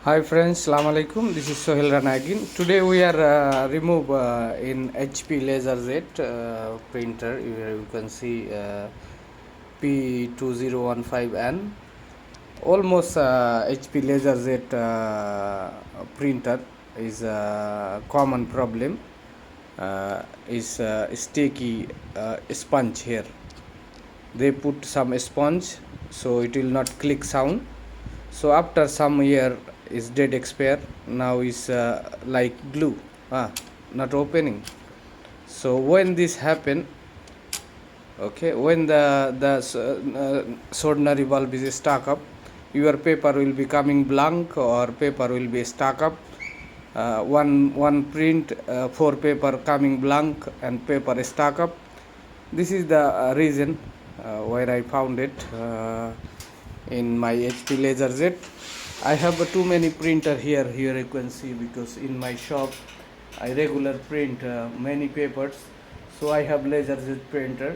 Hi friends, Assalamu alaikum. This is Sohel Rana again. Today we are remove in HP laserjet printer. You can see P2015N. Almost HP laserjet printer is a common problem. Is sticky sponge here. They put some sponge so it will not click sound. So after some year is dead expire, now is like glue, not opening. So when this happen, okay, when the ordinary bulb is stuck up, your paper will be coming blank or paper will be stuck up. One print, four paper coming blank and paper stuck up. This is the reason where I found it in my HP laserjet. I have too many printer here. Here you can see, because in my shop I regular print many papers, so I have laserjet printer.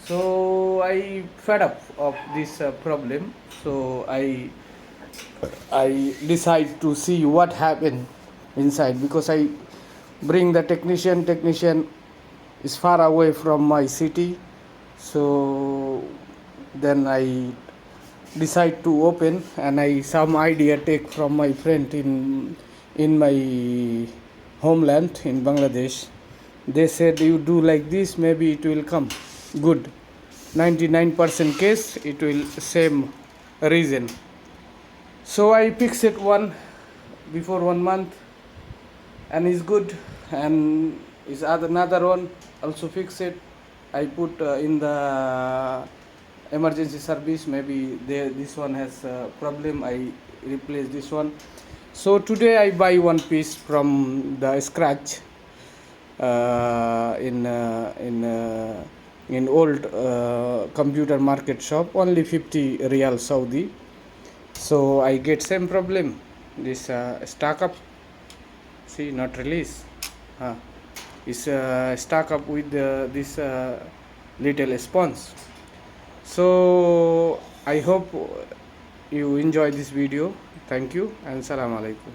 So I fed up of this problem. So I decide to see what happened inside, because I bring the technician. Technician is far away from my city, so then I decide to open, and I some idea take from my friend in my homeland in Bangladesh. They said you do like this, maybe it will come good. 99% case it will same reason. So I fix it one before 1 month, and is good, and is another one also fix it. I put in the emergency service, maybe this one has a problem, I replace this one. So today I buy one piece from the scratch in old computer market shop, only 50 Riyal Saudi. So I get same problem, this stack up, see, not release, is stuck up with this little sponge. So I hope you enjoy this video. Thank you and Assalamu alaikum.